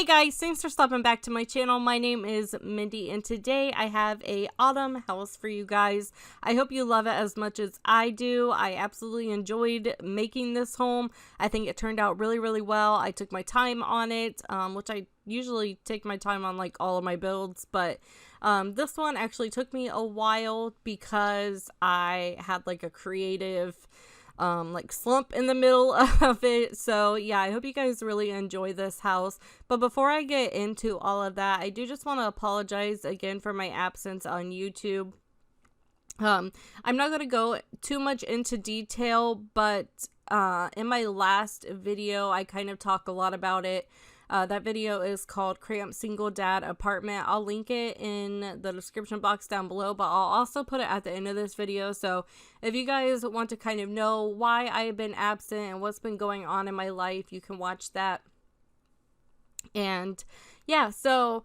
guys, thanks for stopping back to my channel. My name is Mindy and today I have a autumn house for you guys. I hope you love it as much as I do. I absolutely enjoyed making this home. I think it turned out really well. I took my time on it, which I usually take my time on like all of my builds, but this one actually took me a while because I had like a creative like slump in the middle of it. So yeah, I hope you guys really enjoy this house. But before I get into all of that, I do just want to apologize again for my absence on YouTube. I'm not going to go too much into detail, but in my last video, I kind of talk a lot about it. That video is called Cramped Single Dad Apartment. I'll link it in the description box down below, but I'll also put it at the end of this video. So if you guys want to kind of know why I've been absent and what's been going on in my life, you can watch that. And yeah, so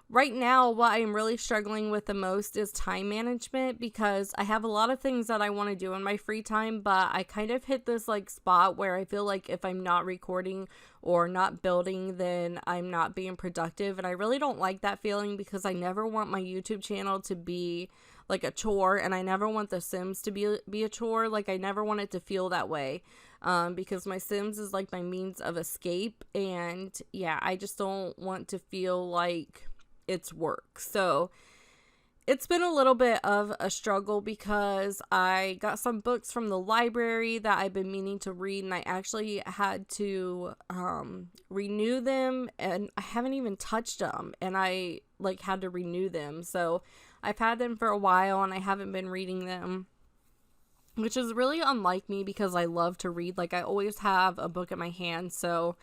right now, what I'm really struggling with the most is time management because I have a lot of things that I want to do in my free time, but I kind of hit this like spot where I feel like if I'm not recording or not building, then I'm not being productive. And I really don't like that feeling because I never want my YouTube channel to be like a chore, and I never want the Sims to be a chore. Like I never want it to feel that way. Because my Sims is like my means of escape, and yeah, I just don't want to feel like it's work. So it's been a little bit of a struggle because I got some books from the library that I've been meaning to read, and I actually had to renew them, and I haven't even touched them, and I like had to renew them. So I've had them for a while and I haven't been reading them, which is really unlike me because I love to read. Like I always have a book in my hand. So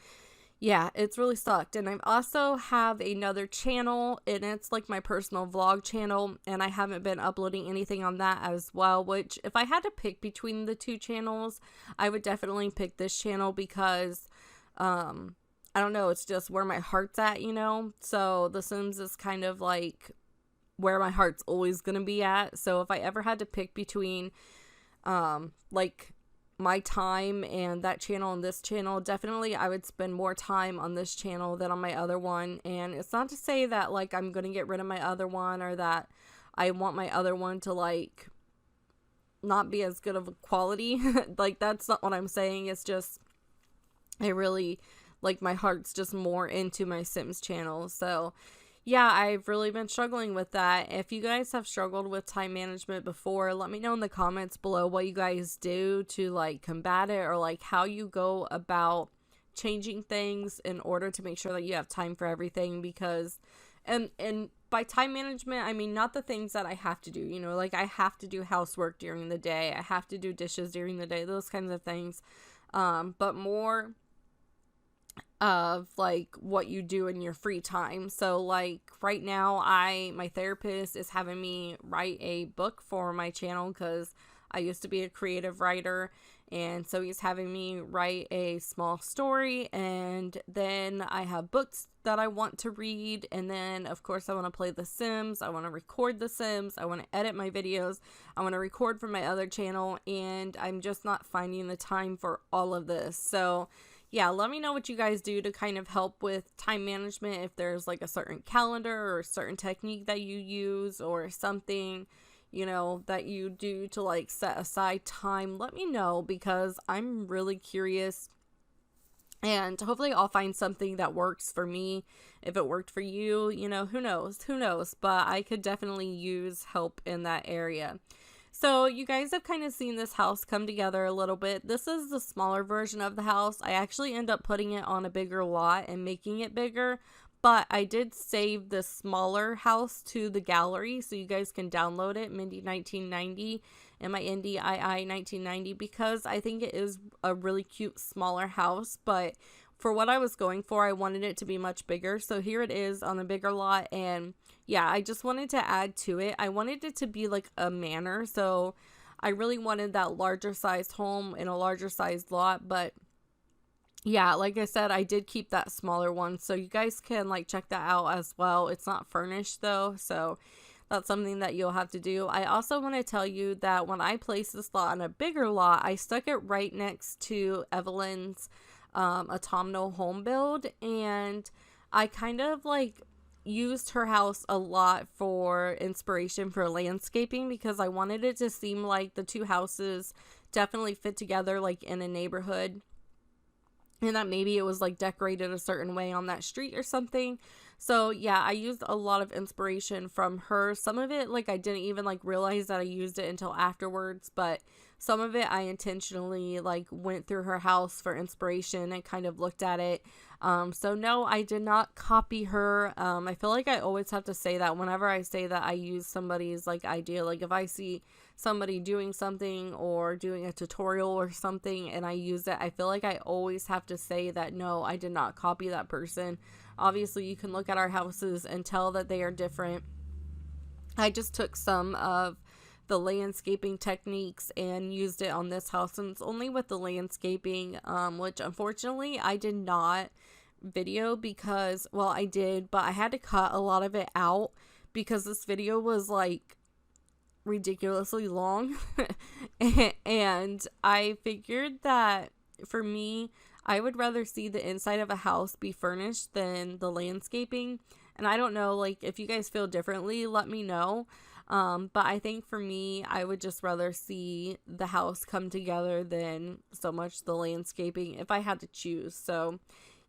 yeah, it's really sucked. And I also have another channel, and it's like my personal vlog channel, and I haven't been uploading anything on that as well, which if I had to pick between the two channels, I would definitely pick this channel because, I don't know, it's just where my heart's at, you know? So The Sims is kind of like where my heart's always gonna be at. So if I ever had to pick between, like my time and that channel and this channel, definitely I would spend more time on this channel than on my other one. And it's not to say that like I'm gonna get rid of my other one or that I want my other one to like not be as good of a quality. Like that's not what I'm saying. It's just I really like my heart's just more into my Sims channel. So yeah, I've really been struggling with that. If you guys have struggled with time management before, let me know in the comments below what you guys do to like combat it, or like how you go about changing things in order to make sure that you have time for everything. Because and by time management, I mean not the things that I have to do, you know, like I have to do housework during the day, I have to do dishes during the day, those kinds of things, but more of like what you do in your free time. So like right now my therapist is having me write a book for my channel because I used to be a creative writer, and so he's having me write a small story, and then I have books that I want to read, and then of course I want to play The Sims, I want to record The Sims, I want to edit my videos, I want to record for my other channel, and I'm just not finding the time for all of this. So yeah, let me know what you guys do to kind of help with time management. If there's like a certain calendar or a certain technique that you use or something, you know, that you do to like set aside time, let me know because I'm really curious. And hopefully I'll find something that works for me. If it worked for you, you know, who knows, but I could definitely use help in that area. So you guys have kind of seen this house come together a little bit. This is the smaller version of the house. I actually end up putting it on a bigger lot and making it bigger, but I did save the smaller house to the gallery so you guys can download it, Mindii 1990 and my Indie II 1990, because I think it is a really cute smaller house, but for what I was going for, I wanted it to be much bigger. So here it is on a bigger lot, and yeah, I just wanted to add to it. I wanted it to be like a manor, so I really wanted that larger sized home in a larger sized lot. But yeah, like I said, I did keep that smaller one, so you guys can like check that out as well. It's not furnished though, so that's something that you'll have to do. I also want to tell you that when I placed this lot on a bigger lot, I stuck it right next to Evelyn's autumnal home build, and I kind of like used her house a lot for inspiration for landscaping because I wanted it to seem like the two houses definitely fit together like in a neighborhood, and that maybe it was like decorated a certain way on that street or something. So yeah, I used a lot of inspiration from her. Some of it like I didn't even like realize that I used it until afterwards, but some of it I intentionally like went through her house for inspiration and kind of looked at it. So no, I did not copy her. I feel like I always have to say that whenever I say that I use somebody's like idea. Like if I see somebody doing something or doing a tutorial or something and I use it, I feel like I always have to say that no, I did not copy that person. Obviously, you can look at our houses and tell that they are different. I just took some of the landscaping techniques and used it on this house, and it's only with the landscaping, which unfortunately I did not video because, well, I did, but I had to cut a lot of it out because this video was like ridiculously long. And I figured that for me, I would rather see the inside of a house be furnished than the landscaping. And I don't know, like, if you guys feel differently, let me know. But I think for me, I would just rather see the house come together than so much the landscaping if I had to choose. So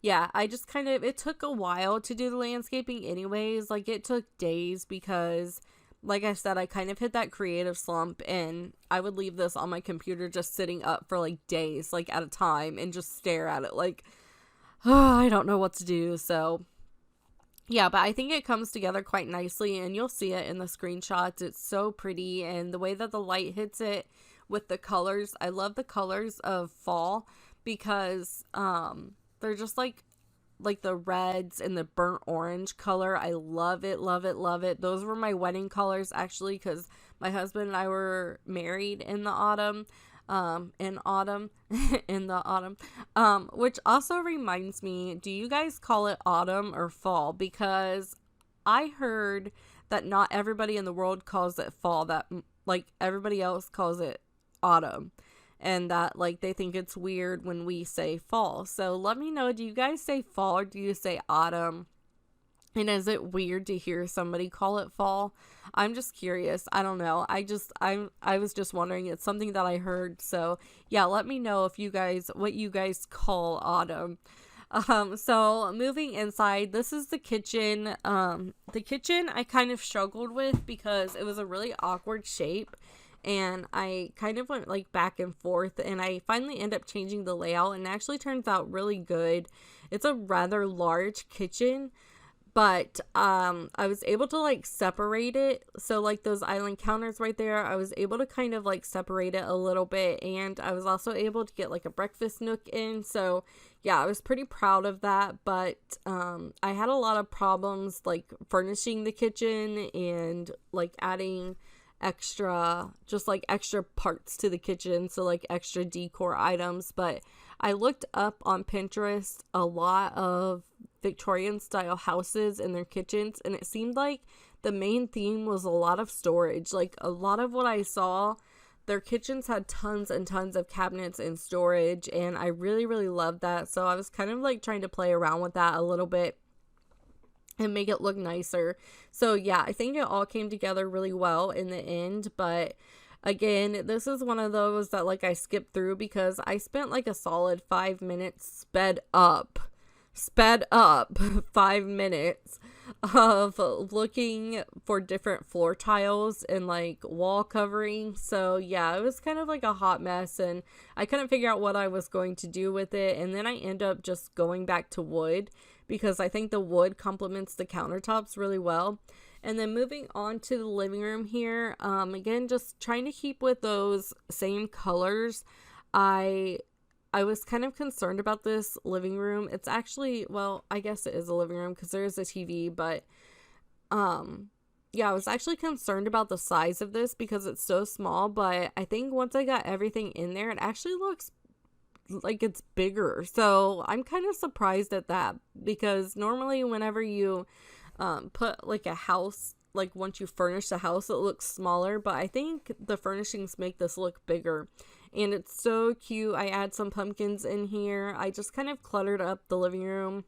yeah, I just kind of, it took a while to do the landscaping anyways. Like, it took days because, like I said, I kind of hit that creative slump, and I would leave this on my computer just sitting up for like days, like at a time, and just stare at it like, oh, I don't know what to do. So yeah, but I think it comes together quite nicely, and you'll see it in the screenshots. It's so pretty, and the way that the light hits it with the colors, I love the colors of fall because they're just like the reds and the burnt orange color. I love it, love it, love it. Those were my wedding colors actually, because my husband and I were married in the autumn. In autumn, in the autumn, which also reminds me, do you guys call it autumn or fall? Because I heard that not everybody in the world calls it fall, that like everybody else calls it autumn, and that like they think it's weird when we say fall. So let me know, do you guys say fall or do you say autumn? And is it weird to hear somebody call it fall? I'm just curious. I don't know. I was just wondering. It's something that I heard. So yeah, let me know if you guys, what you guys call autumn. So moving inside, this is the kitchen. The kitchen I kind of struggled with because it was a really awkward shape, and I kind of went like back and forth, and I finally end up changing the layout, and it actually turns out really good. It's a rather large kitchen, but I was able to like separate it. So like those island counters right there, I was able to kind of like separate it a little bit, and I was also able to get like a breakfast nook in. So yeah, I was pretty proud of that. But I had a lot of problems like furnishing the kitchen and like adding extra parts to the kitchen, so like extra decor items. But I looked up on Pinterest a lot of Victorian style houses and their kitchens, and it seemed like the main theme was a lot of storage. Like a lot of what I saw, their kitchens had tons and tons of cabinets and storage, and I really, really loved that. So I was kind of like trying to play around with that a little bit and make it look nicer. So yeah, I think it all came together really well in the end. But again, this is one of those that like I skipped through because I spent like a solid 5 minutes sped up 5 minutes of looking for different floor tiles and like wall covering. So yeah, it was kind of like a hot mess, and I couldn't figure out what I was going to do with it. And then I end up just going back to wood because I think the wood complements the countertops really well. And then moving on to the living room here, again, just trying to keep with those same colors. I was kind of concerned about this living room. It's actually, well, I guess it is a living room because there is a TV, but yeah, I was actually concerned about the size of this because it's so small, but I think once I got everything in there, it actually looks like it's bigger. So I'm kind of surprised at that because normally whenever you put like a house, like once you furnish the house, it looks smaller, but I think the furnishings make this look bigger. And it's so cute. I add some pumpkins in here. I just kind of cluttered up the living room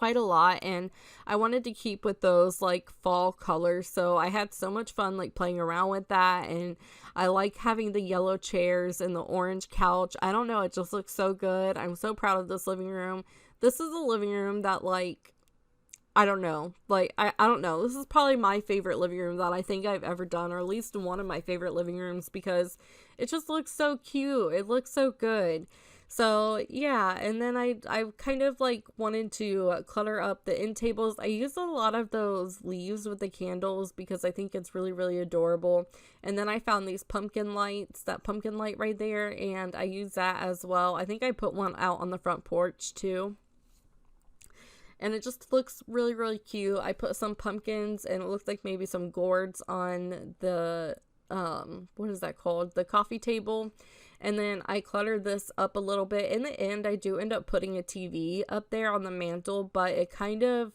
quite a lot, and I wanted to keep with those like fall colors, so I had so much fun like playing around with that. And I like having the yellow chairs and the orange couch. I don't know, it just looks so good. I'm so proud of this living room. This is a living room that, like, I don't know, like, I don't know, this is probably my favorite living room that I think I've ever done, or at least one of my favorite living rooms, because it just looks so cute. It looks so good. So yeah, and then I kind of like wanted to clutter up the end tables. I used a lot of those leaves with the candles because I think it's really, really adorable. And then I found these pumpkin lights, that pumpkin light right there, and I used that as well. I think I put one out on the front porch too. And it just looks really, really cute. I put some pumpkins, and it looked like maybe some gourds on the, what is that called? The coffee table. And then I cluttered this up a little bit. In the end, I do end up putting a TV up there on the mantle, but it kind of,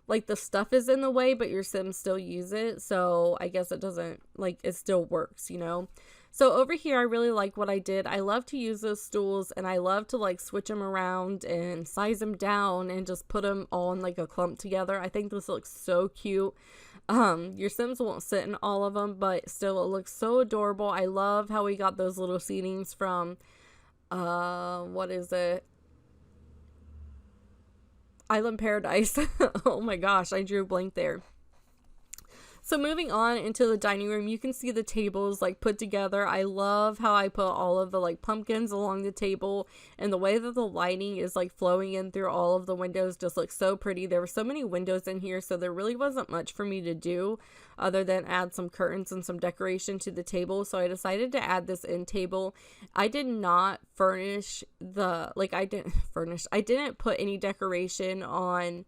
like, the stuff is in the way, but your Sims still use it. So I guess it doesn't, like, it still works, you know? So over here, I really like what I did. I love to use those stools, and I love to like switch them around and size them down and just put them all in like a clump together. I think this looks so cute. Your Sims won't sit in all of them, but still it looks so adorable. I love how we got those little seatings from, what is it? Island Paradise. Oh my gosh, I drew a blank there. So moving on into the dining room, you can see the tables like put together. I love how I put all of the like pumpkins along the table, and the way that the lighting is like flowing in through all of the windows just looks so pretty. There were so many windows in here, so there really wasn't much for me to do other than add some curtains and some decoration to the table. So I decided to add this end table. I did not furnish the, like, I didn't put any decoration on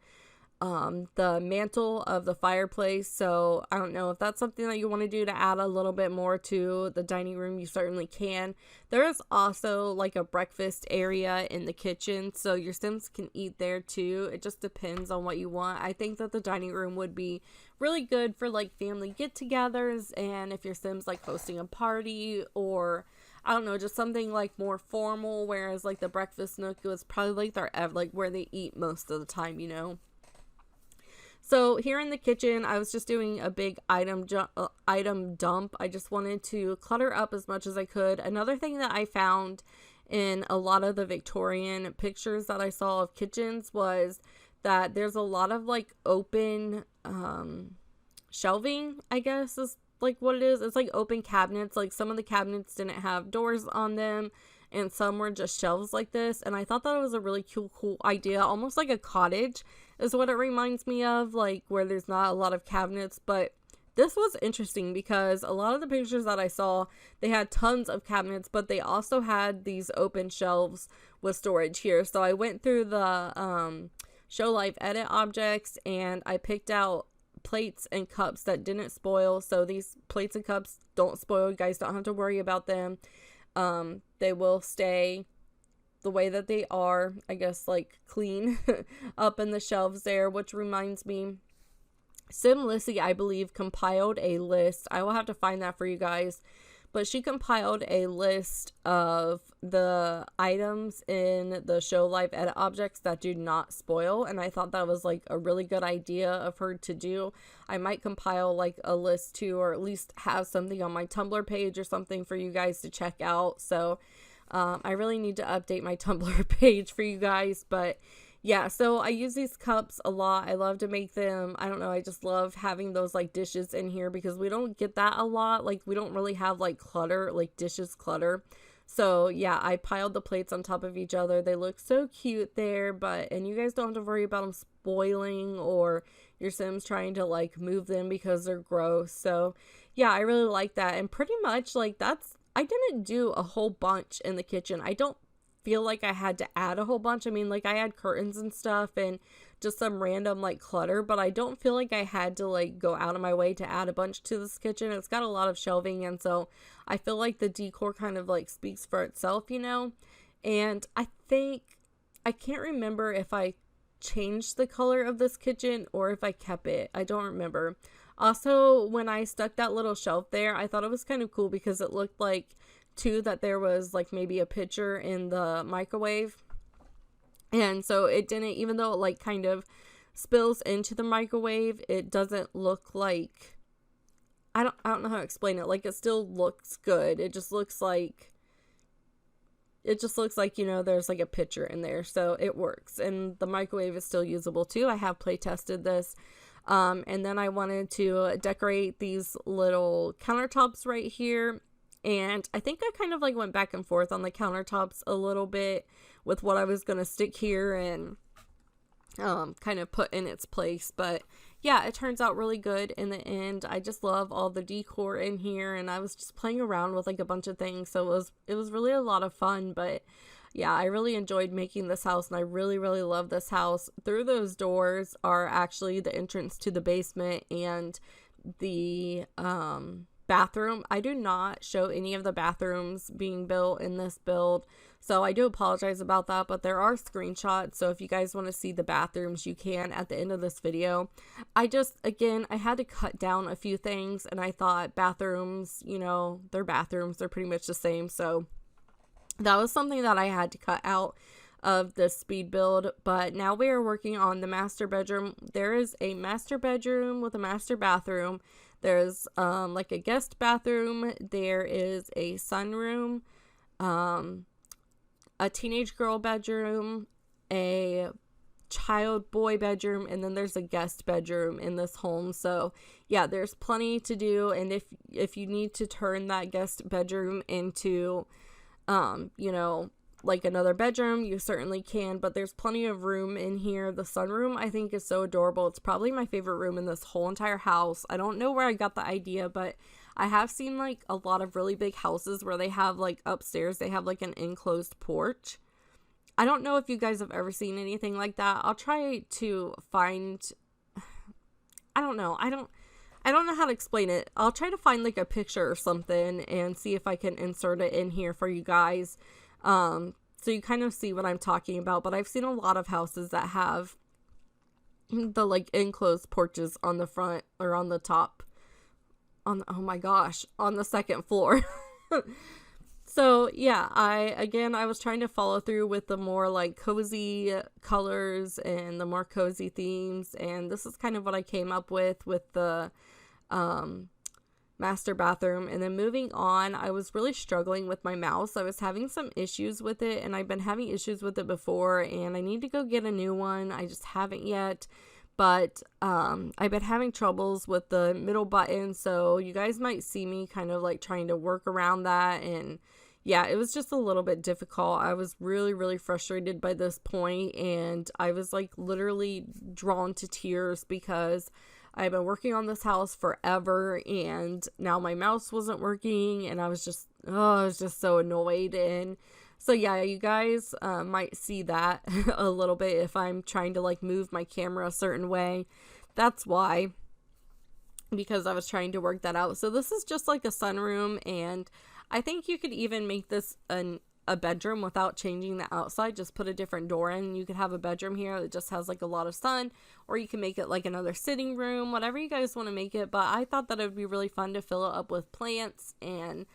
the mantle of the fireplace. So I don't know if that's something that you want to do to add a little bit more to the dining room. You certainly can. There is also like a breakfast area in the kitchen, so your Sims can eat there too. It just depends on what you want. I think that the dining room would be really good for like family get-togethers, and if your Sims like hosting a party, or I don't know, just something like more formal, whereas like the breakfast nook was probably like their like where they eat most of the time, you know. So here in the kitchen, I was just doing a big item dump. I just wanted to clutter up as much as I could. Another thing that I found in a lot of the Victorian pictures that I saw of kitchens was that there's a lot of like open shelving, I guess is like what it is. It's like open cabinets. Like some of the cabinets didn't have doors on them, and some were just shelves like this. And I thought that was a really cool idea, almost like a cottage is what it reminds me of, like where there's not a lot of cabinets. But this was interesting because a lot of the pictures that I saw, they had tons of cabinets, but they also had these open shelves with storage here. So I went through the Show Live Edit objects, and I picked out plates and cups that didn't spoil. So these plates and cups don't spoil. You guys don't have to worry about them. They will stay the way that they are, I guess, like clean up in the shelves there. Which reminds me, Lissy, I believe, compiled a list. I will have to find that for you guys, but she compiled a list of the items in the Show Live Edit objects that do not spoil, and I thought that was like a really good idea of her to do. I might compile like a list too, or at least have something on my Tumblr page or something for you guys to check out. So I really need to update my Tumblr page for you guys. But yeah, so I use these cups a lot. I love to make them. I don't know, I just love having those like dishes in here because we don't get that a lot. Like we don't really have like clutter, like dishes clutter. So yeah, I piled the plates on top of each other. They look so cute there, and you guys don't have to worry about them spoiling or your Sims trying to like move them because they're gross. So yeah, I really like that. And pretty much like I didn't do a whole bunch in the kitchen. I don't feel like I had to add a whole bunch. I mean, like I had curtains and stuff and just some random like clutter, but I don't feel like I had to like go out of my way to add a bunch to this kitchen. It's got a lot of shelving, and so I feel like the decor kind of like speaks for itself, you know. And I think, I can't remember if I changed the color of this kitchen or if I kept it. I don't remember. Also, when I stuck that little shelf there, I thought it was kind of cool because it looked like too that there was like maybe a picture in the microwave. And so it didn't, even though it like kind of spills into the microwave, it doesn't look like, I don't know how to explain it. Like, it still looks good. It just looks like, you know, there's like a picture in there. So it works. And the microwave is still usable too. I have play tested this. And then I wanted to decorate these little countertops right here. And I think I kind of like went back and forth on the countertops a little bit with what I was going to stick here and kind of put in its place. But yeah, it turns out really good in the end. I just love all the decor in here, and I was just playing around with like a bunch of things, so it was really a lot of fun. But yeah, I really enjoyed making this house, and I really love this house. Through those doors are actually the entrance to the basement and the bathroom. I do not show any of the bathrooms being built in this build, so I do apologize about that, but there are screenshots, so if you guys want to see the bathrooms, you can at the end of this video. I had to cut down a few things, and I thought bathrooms, you know, they're bathrooms, they're pretty much the same, so that was something that I had to cut out of this speed build. But now we are working on the master bedroom. There is a master bedroom with a master bathroom. There's like a guest bathroom. There is a sunroom, a teenage girl bedroom, a child boy bedroom, and then there's a guest bedroom in this home. So yeah, there's plenty to do. And if you need to turn that guest bedroom into you know, like another bedroom, you certainly can, but there's plenty of room in here. The sunroom I think is so adorable. It's probably my favorite room in this whole entire house. I don't know where I got the idea, but I have seen like a lot of really big houses where they have like upstairs, they have like an enclosed porch. I don't know if you guys have ever seen anything like that. I'll try to find, I don't know how to explain it. I'll try to find like a picture or something and see if I can insert it in here for you guys. So you kind of see what I'm talking about. But I've seen a lot of houses that have the like enclosed porches on the front or on the top. On the second floor. So yeah, I was trying to follow through with the more like cozy colors and the more cozy themes, and this is kind of what I came up with the master bathroom. And then moving on, I was really struggling with my mouse. I was having some issues with it, and I've been having issues with it before, and I need to go get a new one. I just haven't yet. But I've been having troubles with the middle button, so you guys might see me kind of like trying to work around that. And yeah, it was just a little bit difficult. I was really frustrated by this point, and I was like literally drawn to tears because I've been working on this house forever, and now my mouse wasn't working, and I was just so annoyed. And so yeah, you guys might see that a little bit if I'm trying to like move my camera a certain way. That's why, because I was trying to work that out. So this is just like a sunroom, and I think you could even make this a bedroom without changing the outside. Just put a different door in. You could have a bedroom here that just has like a lot of sun, or you can make it like another sitting room, whatever you guys want to make it. But I thought that it would be really fun to fill it up with plants and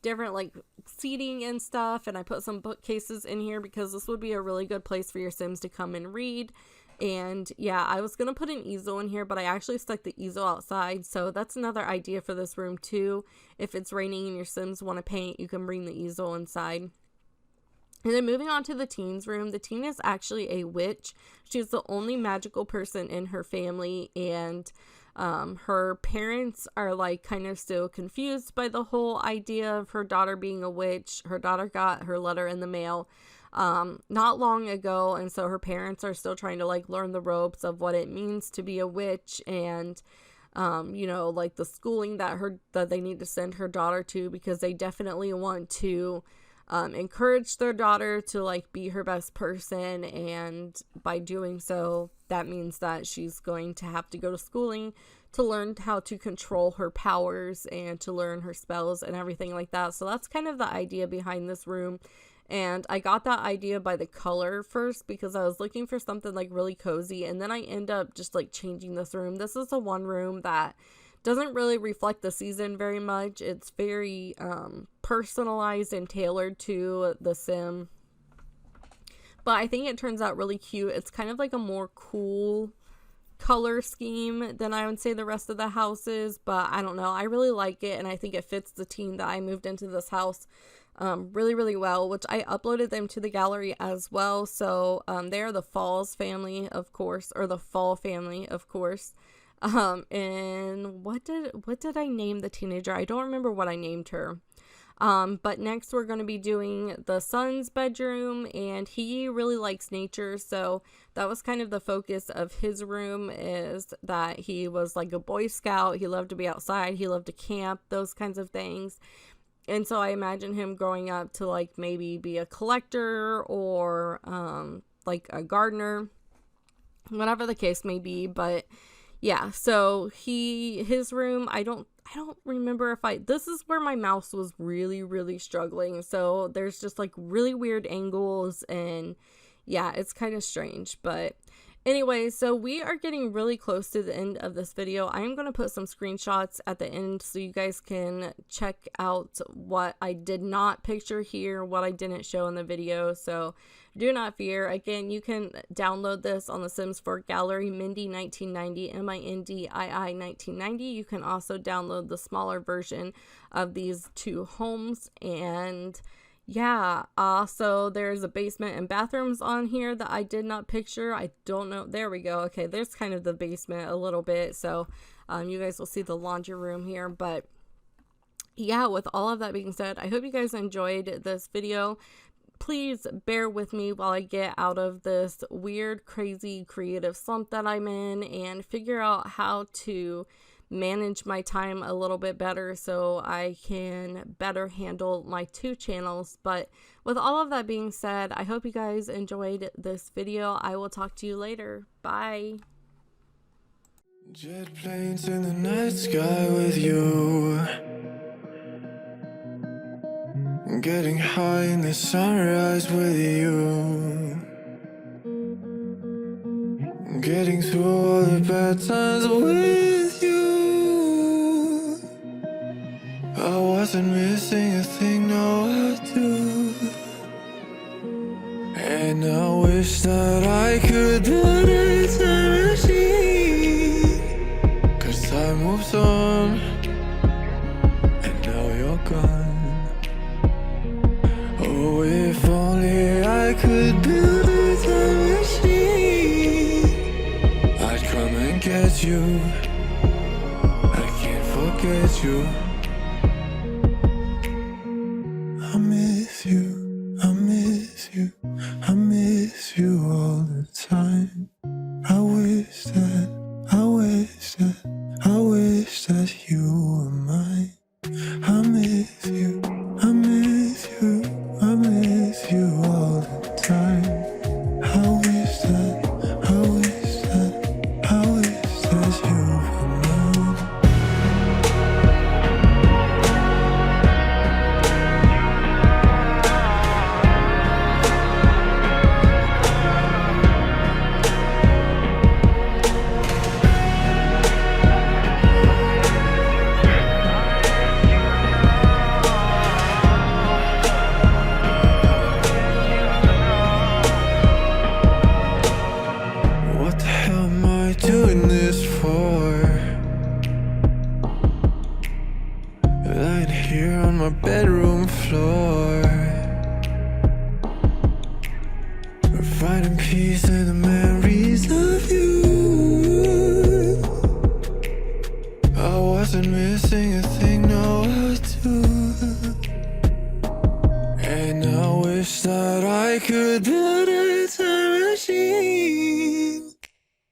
different like seating and stuff. And I put some bookcases in here because this would be a really good place for your Sims to come and read. And yeah, I was gonna put an easel in here, but I actually stuck the easel outside, so that's another idea for this room too. If it's raining and your Sims want to paint, you can bring the easel inside. And then moving on to the teen's room, the teen is actually a witch. She's the only magical person in her family, and her parents are like kind of still confused by the whole idea of her daughter being a witch. Her daughter got her letter in the mail not long ago, and so her parents are still trying to like learn the ropes of what it means to be a witch, and you know, like the schooling that they need to send her daughter to, because they definitely want to encourage their daughter to like be her best person. And by doing so, that means that she's going to have to go to schooling to learn how to control her powers and to learn her spells and everything like that. So that's kind of the idea behind this room. And I got that idea by the color first because I was looking for something like really cozy, and then I end up just like changing this room. This is a one room that doesn't really reflect the season very much. It's very personalized and tailored to the Sim. but I think it turns out really cute. It's kind of like a more cool color scheme than I would say the rest of the house is, but I don't know. I really like it, and I think it fits the team that I moved into this house really, really well, which I uploaded them to the gallery as well. So they are the Falls family, of course, or the Fall family, of course. And what did I name the teenager? I don't remember what I named her. But next we're going to be doing the son's bedroom, and he really likes nature, so that was kind of the focus of his room, is that he was like a Boy Scout. He loved to be outside, he loved to camp, those kinds of things. And so I imagine him growing up to like maybe be a collector or like a gardener, whatever the case may be. But yeah, so his room, I don't remember if this is where my mouse was really, really struggling. So there's just like really weird angles, and yeah, it's kind of strange. But anyway, so we are getting really close to the end of this video. I am going to put some screenshots at the end so you guys can check out what I did not picture here, what I didn't show in the video. So do not fear. Again, you can download this on the Sims 4 gallery, Mindii 1990, Mindii 1990. You can also download the smaller version of these two homes. And yeah, so there's a basement and bathrooms on here that I did not picture. I don't know. There we go. Okay, there's kind of the basement a little bit. So you guys will see the laundry room here. But yeah, with all of that being said, I hope you guys enjoyed this video. Please bear with me while I get out of this weird, crazy, creative slump that I'm in and figure out how to manage my time a little bit better so I can better handle my two channels. But with all of that being said, I hope you guys enjoyed this video. I will talk to you later. Bye. Jet planes in the night sky with you, getting high in the sunrise with you, getting through all the bad times with you. I wasn't missing a thing, no I do. And I wish that I could build a time machine, 'cause time moves on, and now you're gone. Oh, if only I could build a time machine, I'd come and get you. I can't forget you. I miss you, I miss you, I miss you all the time. I wish that, I wish that, I wish that you were mine. I miss you, I miss you, I miss you all the time. I wish that, I wish that, I wish that you were mine. What the hell am I doing this for? Lying here on my bedroom floor, finding peace in the memories of you. I wasn't missing a thing, no I do. And I wish that I could build a time machine,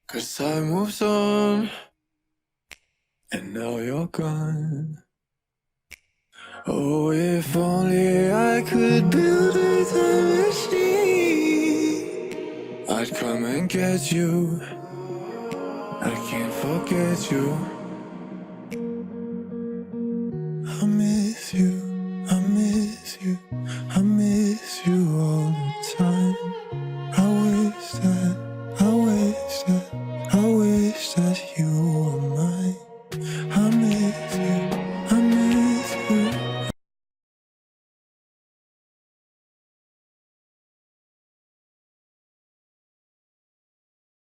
'cause time moves on, and now you're gone. Oh, if only I could build a time machine, I'd come and get you. I can't forget you. I miss you, I miss you, I miss you all the time. I wish that, I wish that, I wish that you